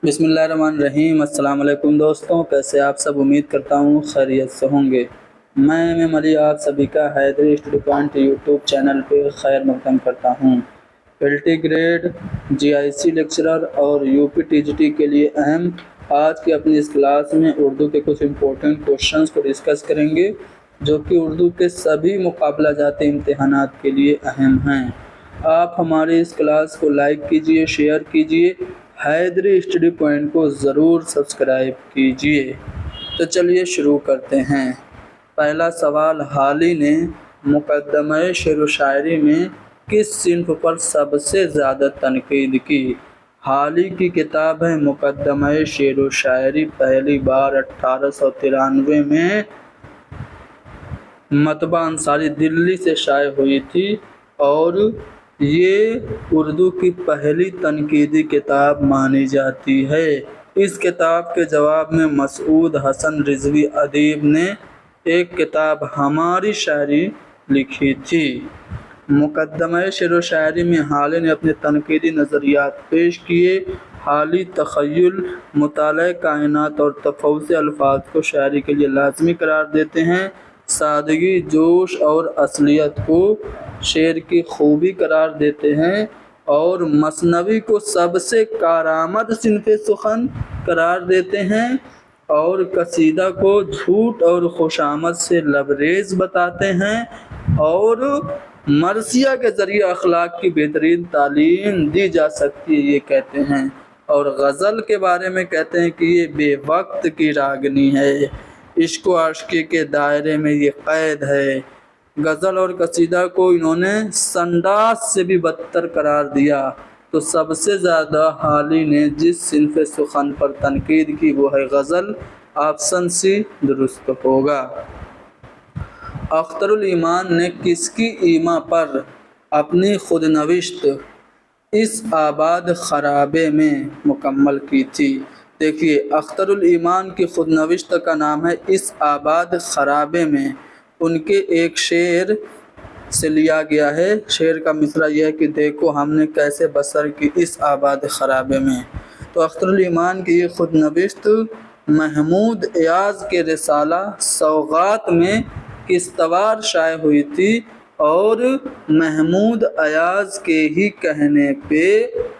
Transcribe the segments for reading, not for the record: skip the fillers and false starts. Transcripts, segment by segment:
بسم اللہ الرحمن الرحیم۔ السلام علیکم دوستوں، کیسے آپ سب؟ امید کرتا ہوں خیریت سے ہوں گے۔ میں علی آپ سبھی کا حیدری اسٹڈی پوائنٹ یوٹیوب چینل پہ خیر مقدم کرتا ہوں۔ LT گریڈ، GIC لیکچرر اور UPTGT کے لیے اہم آج کی اپنی اس کلاس میں اردو کے کچھ امپورٹنٹ کوشچنس کو ڈسکس کریں گے جو کہ اردو کے سبھی مقابلہ جاتی امتحانات کے لیے اہم ہیں۔ آپ ہماری اس کلاس کو لائک کیجئے، شیئر کیجئے، حیدری اسٹڈی پوائنٹ کو ضرور سبسکرائب کیجئے۔ تو چلیے شروع کرتے ہیں۔ پہلا سوال، حالی نے مقدمہ شعر و شاعری میں کس صنف پر سب سے زیادہ تنقید کی؟ حالی کی کتاب ہے مقدمہ شعر و شاعری، پہلی بار 1893 میں مطبع انصاری دلی سے شائع ہوئی تھی اور یہ اردو کی پہلی تنقیدی کتاب مانی جاتی ہے۔ اس کتاب کے جواب میں مسعود حسن رضوی ادیب نے ایک کتاب ہماری شاعری لکھی تھی۔ مقدمہ شعر و شاعری میں حالی نے اپنے تنقیدی نظریات پیش کیے۔ حالی تخیل، مطالعہ کائنات اور تفوع الفاظ کو شاعری کے لیے لازمی قرار دیتے ہیں۔ سادگی، جوش اور اصلیت کو شعر کی خوبی قرار دیتے ہیں اور مثنوی کو سب سے کارآمد صنف سخن قرار دیتے ہیں اور قصیدہ کو جھوٹ اور خوشامد سے لبریز بتاتے ہیں اور مرثیہ کے ذریعے اخلاق کی بہترین تعلیم دی جا سکتی ہے یہ کہتے ہیں، اور غزل کے بارے میں کہتے ہیں کہ یہ بے وقت کی راگنی ہے، عشق و عاشقی کے دائرے میں یہ قید ہے۔ غزل اور قصیدہ کو انہوں نے سنڈاس سے بھی بدتر قرار دیا۔ تو سب سے زیادہ حالی نے جس صنف سخن پر تنقید کی وہ ہے غزل۔ آپشن سی درست ہوگا۔ اختر الایمان نے کس کی ایما پر اپنی خود نوشت اس آباد خرابے میں مکمل کی تھی؟ دیکھیے، اختر الایمان کی خود نوشت کا نام ہے اس آباد خرابے میں۔ ان کے ایک شعر سے لیا گیا ہے۔ شعر کا مصرع یہ ہے کہ دیکھو ہم نے کیسے بسر کی اس آباد خرابے میں۔ تو اختر الایمان کی یہ خود نوشت محمود ایاز کے رسالہ سوغات میں قسطوار شائع ہوئی تھی اور محمود ایاز کے ہی کہنے پہ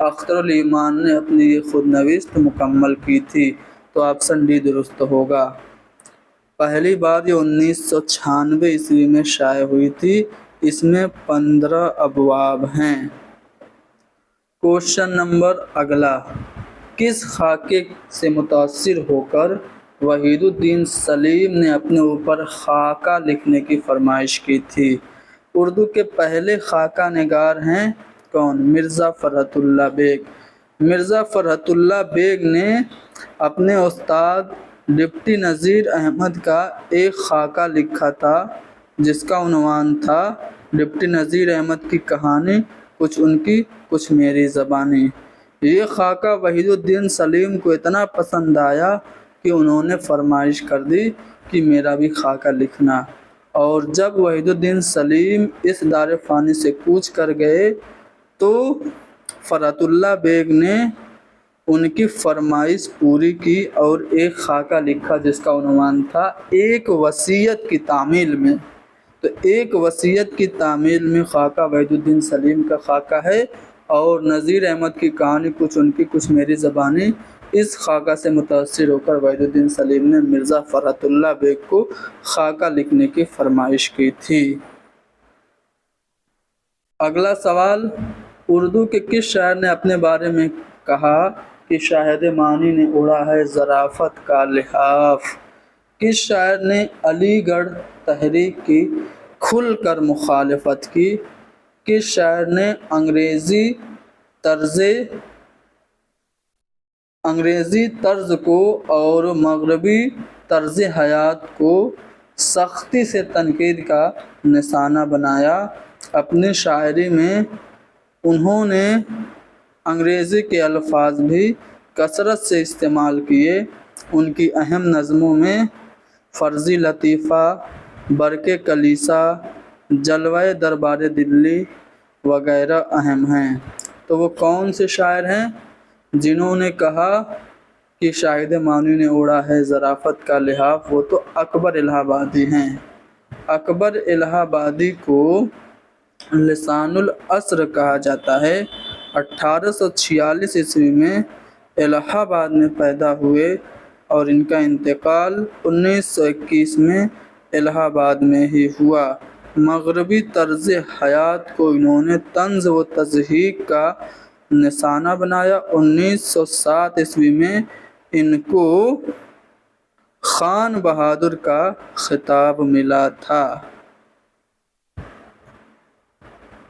اختر الایمان نے اپنی یہ خود نوشت مکمل کی تھی۔ تو آپشن ڈی درست ہوگا۔ پہلی بار یہ 1996 عیسوی میں شائع ہوئی تھی۔ اس میں 15 ابواب ہیں۔ کوشچن نمبر اگلا، کس خاکے سے متاثر ہو کر وحید الدین سلیم نے اپنے اوپر خاکہ لکھنے کی فرمائش کی تھی؟ اردو کے پہلے خاکہ نگار ہیں کون؟ مرزا فرحت اللہ بیگ۔ مرزا فرحت اللہ بیگ نے اپنے استاد ڈپٹی نذیر احمد کا ایک خاکہ لکھا تھا جس کا عنوان تھا ڈپٹی نذیر احمد کی کہانی، کچھ ان کی کچھ میری زبانی۔ یہ خاکہ وحید الدین سلیم کو اتنا پسند آیا کہ انہوں نے فرمائش کر دی کہ میرا بھی خاکہ لکھنا، اور جب وحید الدین سلیم اس دار فانی سے کوچ کر گئے تو فرحت اللہ بیگ نے ان کی فرمائش پوری کی اور ایک خاکہ لکھا جس کا عنوان تھا ایک وصیت کی تعمیل میں۔ تو ایک وصیت کی تعمیل میں خاکہ وحید الدین سلیم کا خاکہ ہے، اور نذیر احمد کی کہانی، کچھ ان کی کچھ میری زبانی، اس خاکہ سے متاثر ہو کر وحید الدین سلیم نے مرزا فرحت اللہ بیگ کو خاکہ لکھنے کی فرمائش کی تھی۔ اگلا سوال، اردو کے کس شاعر نے اپنے بارے میں کہا کہ شاہد معنی نے اڑا ہے ظرافت کا لحاف؟ کس شاعر نے علی گڑھ تحریک کی کھل کر مخالفت کی؟ کس شاعر نے انگریزی طرز کو اور مغربی طرز حیات کو سختی سے تنقید کا نشانہ بنایا؟ اپنی شاعری میں انہوں نے انگریزی کے الفاظ بھی کثرت سے استعمال کیے۔ ان کی اہم نظموں میں فرزی لطیفہ، برق کلیسا، جلوہ دربار دلی وغیرہ اہم ہیں۔ تو وہ کون سے شاعر ہیں جنہوں نے کہا کہ شاہد معنوی نے اوڑا ہے ظرافت کا لحاف، وہ تو اکبر الہ آبادی ہیں۔ اکبر الہ آبادی کو لسان العصر کہا جاتا ہے۔ 1846 عیسوی میں الہ آباد میں پیدا ہوئے اور ان کا انتقال 1921 میں الہ آباد میں ہی ہوا۔ مغربی طرز حیات کو انہوں نے طنز و تضحیک کا نشانہ بنایا۔ 1907 عیسوی میں ان کو خان بہادر کا خطاب ملا تھا۔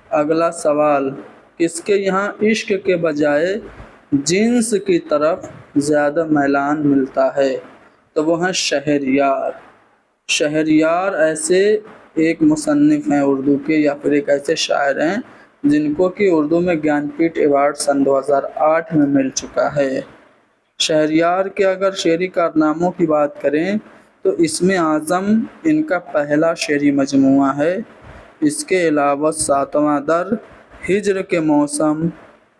اگلا سوال، کس کے یہاں عشق کے بجائے جنس کی طرف زیادہ میلان ملتا ہے؟ تو وہ ہیں شہریار۔ شہریار ایسے ایک مصنف ہیں اردو کے، یا پھر ایک ایسے شاعر ہیں جن کو کہ اردو میں گیان پیٹھ ایوارڈ سن 2008 میں مل چکا ہے۔ شہریار کے اگر شعری کارناموں کی بات کریں تو اسم اعظم ان کا پہلا شعری مجموعہ ہے۔ اس کے علاوہ ساتواں در، ہجر کے موسم،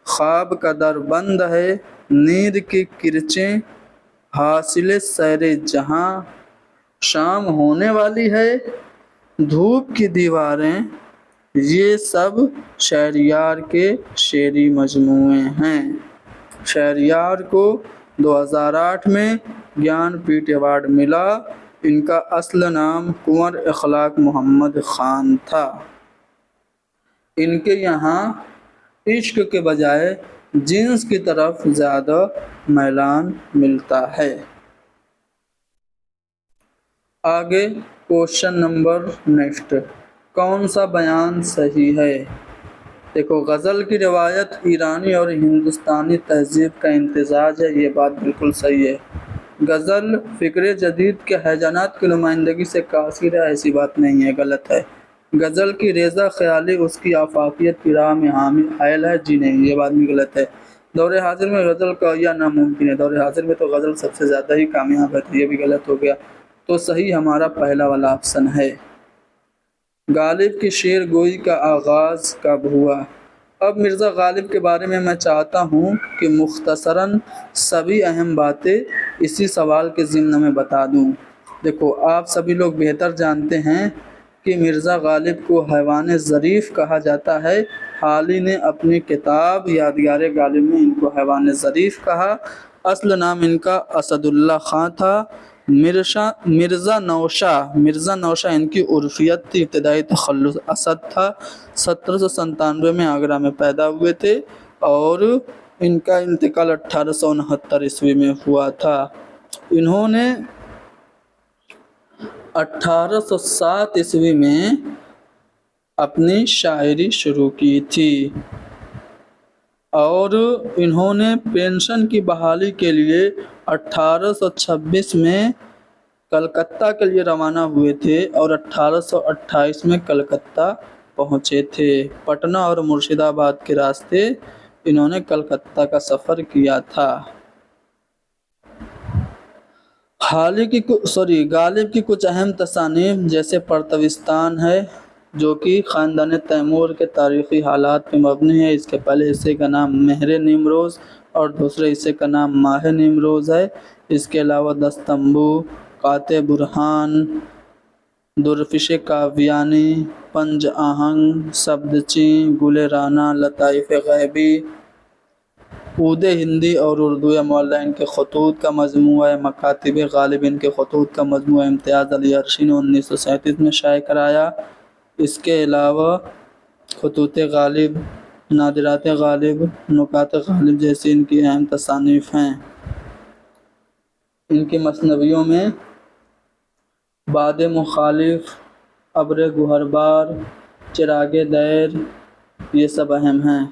خواب کا در بند ہے، نیند کی کرچیں، حاصل سیر جہاں، شام ہونے والی ہے، دھوپ کی دیواریں، یہ سب شہریار کے شعری مجموعے ہیں۔ شہریار کو 2008 میں گیان پیٹھ ایوارڈ ملا۔ ان کا اصل نام کنور اخلاق محمد خان تھا۔ ان کے یہاں عشق کے بجائے جنس کی طرف زیادہ میلان ملتا ہے۔ آگے کوشچن نمبر نیکسٹ، کون سا بیان صحیح ہے؟ دیکھو، غزل کی روایت ایرانی اور ہندوستانی تہذیب کا امتزاج ہے، یہ بات بالکل صحیح ہے۔ غزل فکر جدید کے ہیجانات کی نمائندگی سے قاصر ہے، ایسی بات نہیں ہے، غلط ہے۔ غزل کی ریزہ خیالی اس کی آفاقیت کی راہ میں حائل ہے، جی نہیں، یہ بات بھی غلط ہے۔ دور حاضر میں غزل کا یا ناممکن ہے، دور حاضر میں تو غزل سب سے زیادہ ہی کامیاب ہے، تو یہ بھی غلط ہو گیا۔ تو صحیح ہمارا پہلا والا آپشن ہے۔ غالب کی شعر گوئی کا آغاز کب ہوا؟ اب مرزا غالب کے بارے میں چاہتا ہوں کہ مختصراً سبھی اہم باتیں اسی سوال کے ضمن میں بتا دوں۔ دیکھو، آپ سبھی لوگ بہتر جانتے ہیں کہ مرزا غالب کو حیوان ظریف کہا جاتا ہے۔ حال ہی نے اپنی کتاب یادگار غالب میں ان کو حیوان ظریف کہا۔ اصل نام ان کا اسد اللہ خان تھا۔ مرزا نوشہ ان کی عرفیت تھی، ابتدائی تخلص اسد تھا۔ 1797 میں آگرہ میں پیدا ہوئے تھے اور ان کا انتقال 1869 عیسوی میں ہوا تھا۔ انہوں نے 1807 عیسوی میں اپنی شاعری شروع کی تھی اور انہوں نے پینشن کی بحالی کے لیے 1826 میں کلکتہ کے لیے روانہ ہوئے تھے اور 1828 میں کلکتہ پہنچے تھے۔ پٹنہ اور مرشد آباد کے راستے انہوں نے کلکتہ کا سفر کیا تھا۔ غالب کی کچھ اہم تصانیف جیسے پرتوستان ہے، جو کہ خاندان تیمور کے تاریخی حالات پہ مبنی ہے۔ اس کے پہلے حصے کا نام مہر نیمروز اور دوسرے حصے کا نام ماہ نیمروز ہے۔ اس کے علاوہ دستمبو، قاطع برہان، درفش کاویانی، پنج آہنگ، سبدچی، گل رانا، لطائف غیبی، عود ہندی اور اردو معلیٰ ان کے خطوط کا مجموعہ، مکاتب غالب ان کے خطوط کا مجموعہ امتیاز علی عرشی نے 1937 میں شائع کرایا۔ اس کے علاوہ خطوط غالب، نادرات غالب، نکات غالب جیسی ان کی اہم تصانیف ہیں۔ ان کی مثنویوں میں باد مخالف، ابر گہربار، چراغ دیر، یہ سب اہم ہیں۔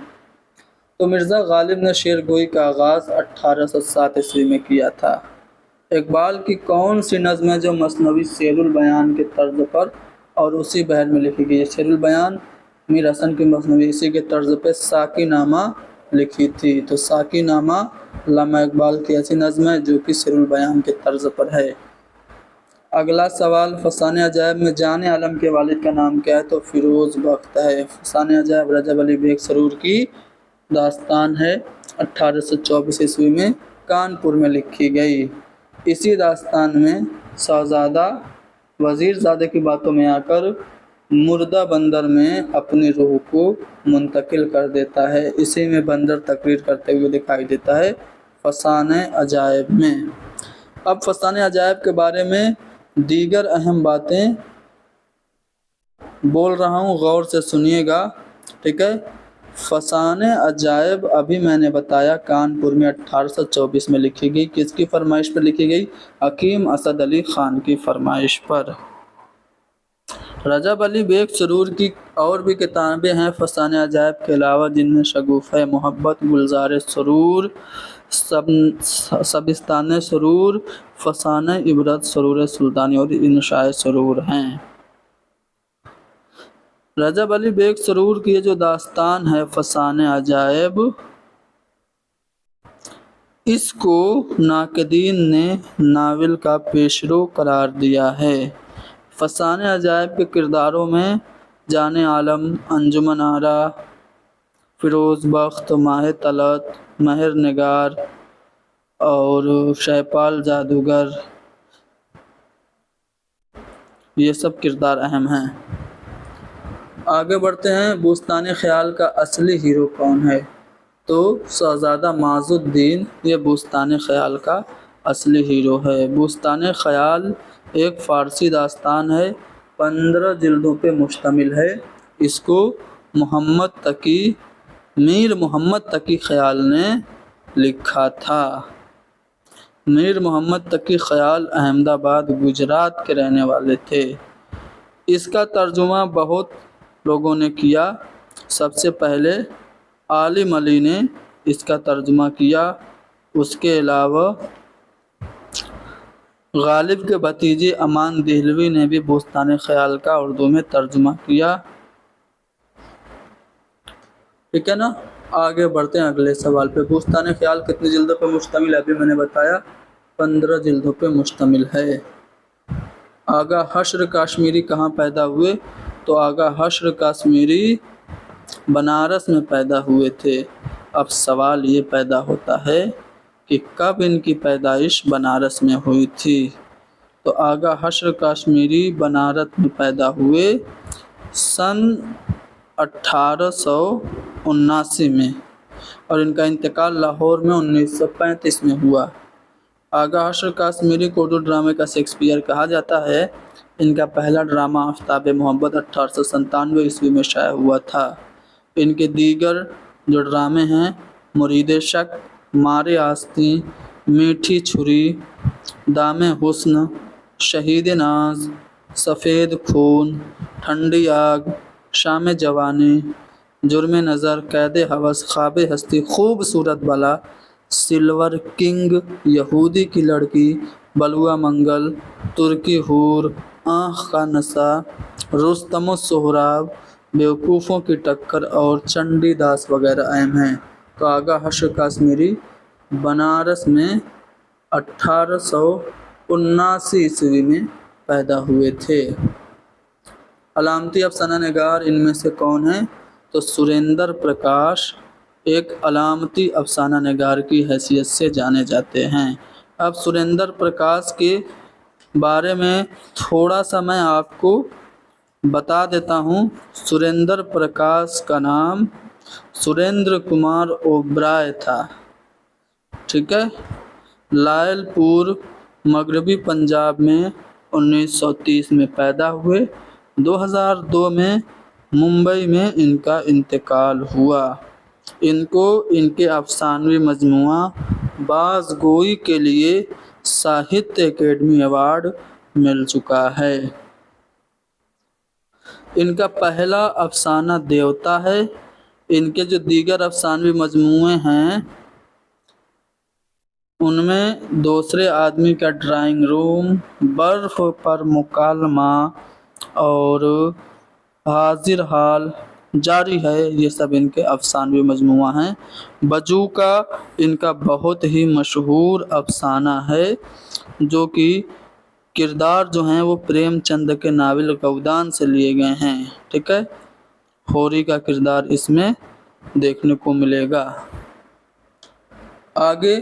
تو مرزا غالب نے شعر گوئی کا آغاز 1807 عیسوی میں کیا تھا۔ اقبال کی کون سی نظم ہے جو مثنوی سیر البیان کے طرز پر اور اسی بحر میں لکھی گئی ہے؟ سیر البیان میر حسن کی مثنوی، اسی کے طرز پہ ساقی نامہ لکھی تھی۔ تو ساقی نامہ علامہ اقبال کی ایسی نظم ہے جو کہ سیر البیان کے طرز پر ہے۔ اگلا سوال، فسانہ عجائب میں جان عالم کے والد کا نام کیا ہے؟ تو فیروز بخت ہے۔ فسانہ عجائب رجب علی بیگ سرور کی داستان ہے۔ 1824 عیسوی میں کانپور میں لکھی گئی۔ اسی داستان میں شہزادہ وزیر زادے کی باتوں میں آ کر مردہ بندر میں اپنی روح کو منتقل کر دیتا ہے۔ اسی میں بندر تقریر کرتے ہوئے دکھائی دیتا ہے فسانہ عجائب میں۔ اب فسانہ عجائب کے بارے میں دیگر اہم باتیں بول رہا ہوں، غور سے سنیے گا، ٹھیک ہے۔ فسانہ عجائب ابھی میں نے بتایا کانپور میں 1824 میں لکھی گئی۔ کس کی فرمائش پر لکھی گئی؟ حکیم اسد علی خان کی فرمائش پر۔ رجب علی بیگ سرور کی اور بھی کتابیں ہیں فسانہ عجائب کے علاوہ، جن میں شگوفہ محبت، گلزار سرور، شبستان سرور، فسانہ عبرت، سرور سلطانی اور انشاء سرور ہیں۔ رجب علی بیگ سرور کی یہ جو داستان ہے فسانہ عجائب، اس کو ناقدین نے ناول کا پیشرو قرار دیا ہے۔ فسانہ عجائب کے کرداروں میں جان عالم، انجمن آرا، فیروز بخت، ماہ طلعت، مہر نگار اور شہپال جادوگر، یہ سب کردار اہم ہیں۔ آگے بڑھتے ہیں۔ بوستان خیال کا اصلی ہیرو کون ہے؟ تو شہزادہ معز الدین یہ بوستان خیال کا اصلی ہیرو ہے۔ بوستان خیال ایک فارسی داستان ہے، 15 جلدوں پہ مشتمل ہے۔ اس کو میر محمد تقی خیال نے لکھا تھا۔ میر محمد تقی خیال احمد آباد گجرات کے رہنے والے تھے۔ اس کا ترجمہ بہت لوگوں نے کیا۔ سب سے پہلے عالم علی نے اس کا ترجمہ کیا، اس کے علاوہ غالب کے بھتیجے امان دہلوی نے بھی بوستان خیال کا اردو میں ترجمہ کیا، ٹھیک ہے نا۔ آگے بڑھتے ہیں اگلے سوال پہ۔ بوستان خیال کتنی جلدوں پہ مشتمل ہے؟ ابھی میں نے بتایا 15 جلدوں پہ مشتمل ہے۔ آغا حشر کاشمیری کہاں پیدا ہوئے؟ تو آغا حشر کاشمیری بنارس میں پیدا ہوئے تھے۔ اب سوال یہ پیدا ہوتا ہے کہ کب ان کی پیدائش بنارس میں ہوئی تھی؟ تو آغا حشر کاشمیری بنارس میں پیدا ہوئے سن 1879 میں، اور ان کا انتقال لاہور میں 1935 میں ہوا۔ آغا حشر کاشمیری کو اردو ڈرامے کا شیکسپیئر کہا جاتا ہے۔ ان کا پہلا ڈرامہ آفتاب محبت 1897 عیسوی میں شائع ہوا تھا۔ ان کے دیگر جو ڈرامے ہیں مرید شک، مارے آستین، میٹھی چھری، دام حسن، شہید ناز، سفید خون، ٹھنڈی آگ، شام جوانی، جرم نظر، قید ہوس، خواب ہستی، خوبصورت بلا، سلور کنگ، یہودی کی لڑکی، بلوا منگل، ترکی حور، آنکھ کا نشہ، رستم و سہراب، بیوقوفوں کی ٹکر اور چنڈی داس وغیرہ اہم ہیں۔ تو آغا حشر کاشمیری بنارس میں 1879 عیسوی میں پیدا ہوئے تھے۔ علامتی افسانہ نگار ان میں سے کون ہیں؟ تو سریندر پرکاش ایک علامتی افسانہ نگار کی حیثیت سے جانے جاتے ہیں۔ اب سریندر پرکاش کے بارے میں تھوڑا سا میں آپ کو بتا دیتا ہوں۔ سریندر پرکاش کا نام سریندر کمار اوبرائے تھا، ٹھیک ہے۔ لائل پور مغربی پنجاب میں 1930 میں پیدا ہوئے۔ 2002 میں ممبئی میں ان کا انتقال ہوا۔ ان کو ان کے افسانوی مجموعہ باز گوئی کے لیے ساہتیہ اکیڈمی ایوارڈ مل چکا ہے۔ ان کا پہلا افسانہ دیوتا ہے۔ ان کے جو دیگر افسانوی مجموعے ہیں ان میں دوسرے آدمی کا ڈرائنگ روم، برف پر مکالمہ اور حاضر حال جاری ہے، یہ سب ان کے افسانوی مجموعہ ہیں۔ بجو کا ان کا بہت ہی مشہور افسانہ ہے، جو کہ کردار جو ہیں وہ پریم چند کے ناول گودان سے لیے گئے ہیں، ٹھیک ہے۔ ہوری کا کردار اس میں دیکھنے کو ملے گا۔ آگے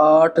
8